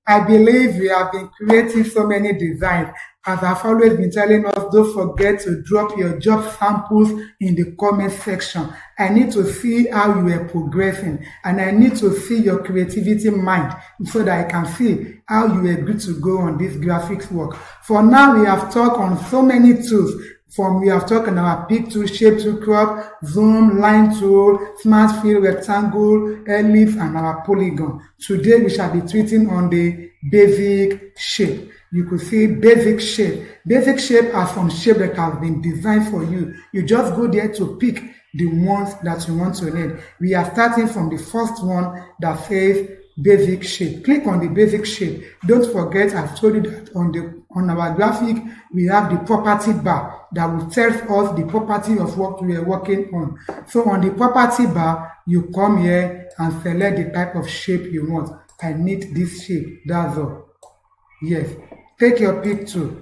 I believe we have been creating so many designs. As I've always been telling us, don't forget to drop your job samples in the comment section. I need to see how you are progressing, and I need to see your creativity mind so that I can see how you are good to go on this graphics work. For now, we have talked on so many tools. We have talked on our pick tool, shape tool, crop, zoom, line tool, smart fill, rectangle, ellipse, and our polygon. Today we shall be treating on the basic shape. You could see basic shape. Basic shape are some shape that have been designed for you. You just go there to pick the ones that you want to need. We are starting from the first one that says basic shape. Click on the basic shape. Don't forget, I've told you that on our graphic we have the property bar that will tell us the property of what we are working on. So on the property bar, you come here and select the type of shape you want. I need this shape, that's all. Yes, take your pick tool,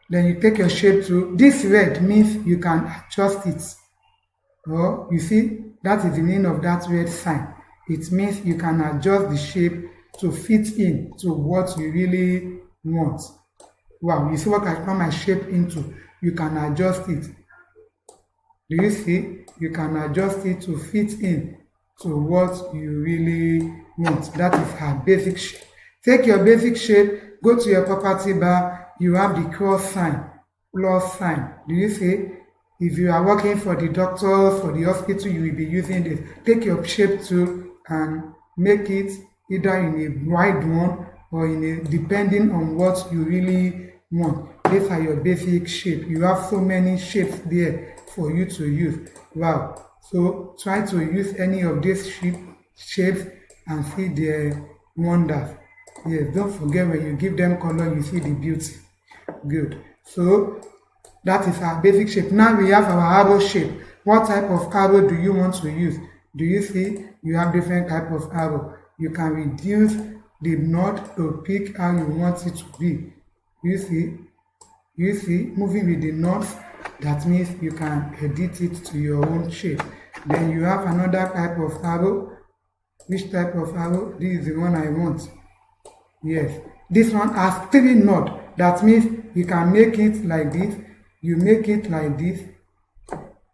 then you take your shape tool. This red means you can adjust it. Oh, you see, that is the meaning of that red sign. It means you can adjust the shape to fit in to what you really want. Wow, you see what I turn my shape into? You can adjust it. Do you see? You can adjust it to fit in to what you really want. That is our basic shape. Take your basic shape, go to your property bar, you have the cross sign, plus sign. Do you see? If you are working for the doctor, for the hospital, you will be using this. Take your shape tool and make it either in a wide one or in a, depending on what you really want. These are your basic shape. You have so many shapes there for you to use. Wow. So try to use any of these shapes and see their wonders. Yes, don't forget when you give them color, you see the beauty. Good. So that is our basic shape. Now we have our arrow shape. What type of arrow do you want to use? Do you see? You have different type of arrow. You can reduce the knot to pick how you want it to be. You see? You see? Moving with the knots, that means you can edit it to your own shape. Then you have another type of arrow. Which type of arrow? This is the one I want. Yes. This one has 3 knots. That means you can make it like this. You make it like this,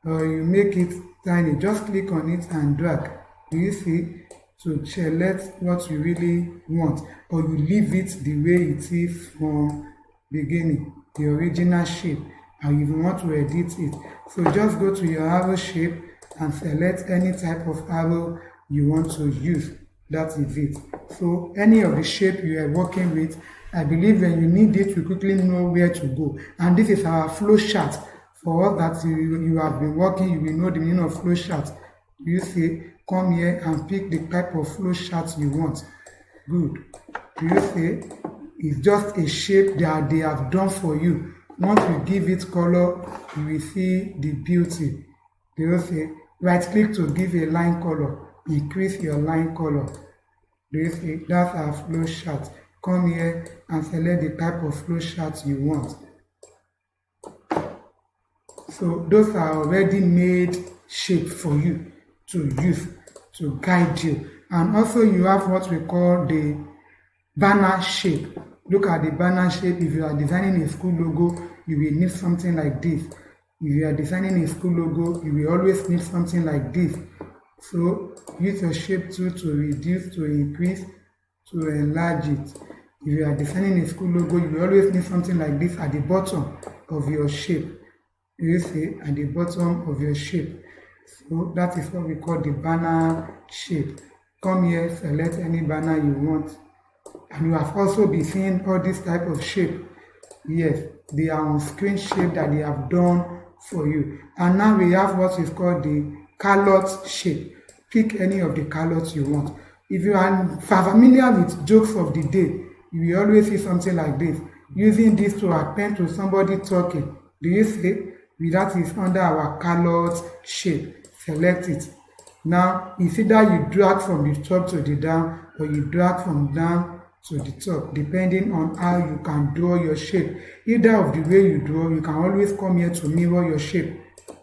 or you make it tiny. Just click on it and drag. Do you see? To select what you really want, or you leave it the way it is from beginning, the original shape, and if you want to edit it. So just go to your arrow shape and select any type of arrow you want to use. That is it. So any of the shape you are working with, I believe when you need it, you quickly know where to go. And this is our flow chart. For all that you have been working, you will know the meaning of flow chart. You see, come here and pick the type of flow chart you want. Good. Do you see? It's just a shape that they have done for you. Once you give it color, you will see the beauty. Do you see? Right click to give a line color. Increase your line color. Do you see? That's our flow chart. Come here and select the type of flow chart you want. So those are already made shape for you to use to guide you. And also you have what we call the banner shape. Look at the banner shape. If you are designing a school logo, you will need something like this. If you are designing a school logo, you will always need something like this. So use your shape tool to reduce, to increase, to enlarge it. If you are designing a school logo, you will always need something like this at the bottom of your shape. You see, at the bottom of your shape. So that is what we call the banner shape. Come here, select any banner you want. And you have also been seeing all this type of shape. Yes, they are on screen shape that they have done for you. And now we have what is called the callot shape. Pick any of the callots you want. If you are familiar with jokes of the day, you will always see something like this. Using this to append to somebody talking. Do you see? That is under our callot shape. Select it. Now, it's either you drag from the top to the down, or you drag from down to the top, depending on how you can draw your shape. Either of the way you draw, you can always come here to mirror your shape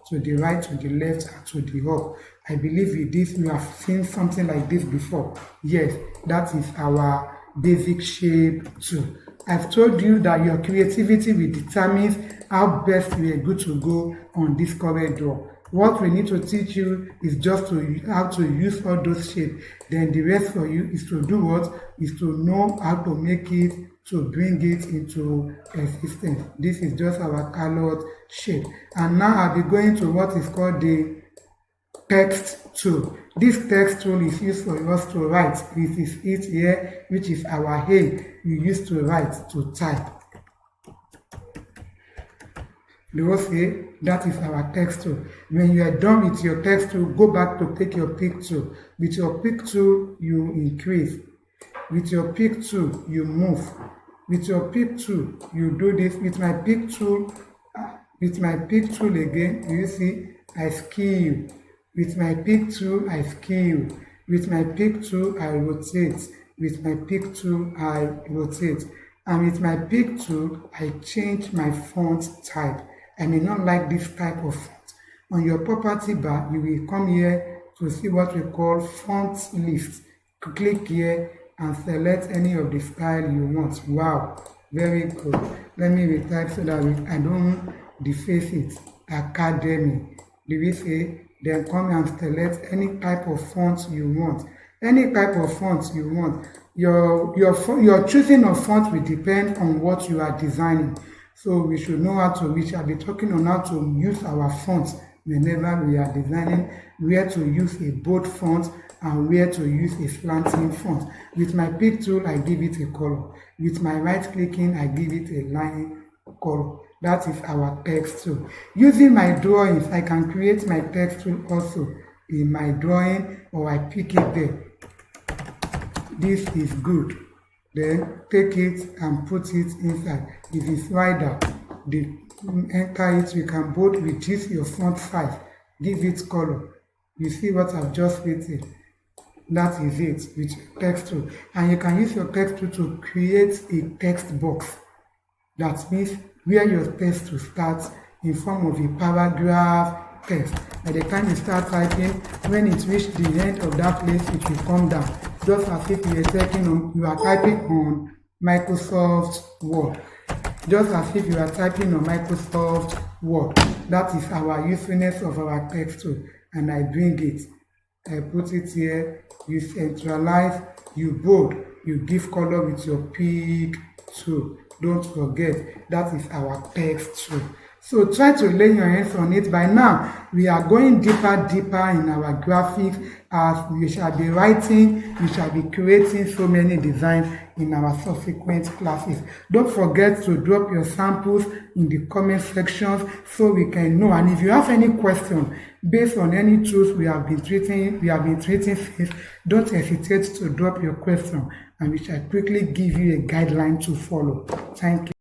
to the right, to the left, and to the up. I believe with this, you have seen something like this before. Yes, that is our basic shape tool. I've told you that your creativity will determine how best you are good to go on this CORELDRAW. What we need to teach you is just how to use all those shapes. Then the rest for you is to do what? Is to know how to make it, to bring it into existence. This is just our colored shape. And now I'll be going to what is called the text tool. This text tool is used for us to write. This is it here, which is our aim. We use to write, to type. Okay, that is our text tool. When you are done with your text tool, go back to take your pick tool. With your pick tool, you increase. With your pick tool, you move. With your pick tool, you do this. With my pick tool again, you see, I scale. With my pick tool, I scale. With my pick tool, I rotate. With my pick tool, I rotate. And with my pick tool, I change my font type. I may not like this type of font. On your property bar, you will come here to see what we call font list. Click here and select any of the style you want. Wow, very good. Let me retype so that I don't deface it. Academy. Do we say? Then come and select any type of font you want. Any type of font you want. Your choosing of font will depend on what you are designing. So we should know how to, we shall be talking on how to use our fonts whenever we are designing, where to use a bold font and where to use a slanting font. With my pick tool, I give it a color. With my right clicking, I give it a line color. That is our text tool. Using my drawings, I can create my text tool also in my drawing, or I pick it there. This is good. Then take it and put it inside. If it's wider, enter it. You can both reduce your font size, give it color. You see what I've just written? That is it with your text tool. And you can use your text tool to create a text box. That means where your text will start in form of a paragraph text. By the time you start typing, when it reaches the end of that place, it will come down. Just as if you are typing on Microsoft Word. Just as if you are typing on Microsoft Word. That is our usefulness of our text tool. And I bring it. I put it here. You centralize, you bold, you give color with your pick tool. Don't forget, that is our text tool. So try to lay your hands on it. By now, we are going deeper in our graphics, as we shall be writing, we shall be creating so many designs in our subsequent classes. Don't forget to drop your samples in the comment sections so we can know. And if you have any question based on any tools we have been treating since, don't hesitate to drop your question, and we shall quickly give you a guideline to follow. Thank you.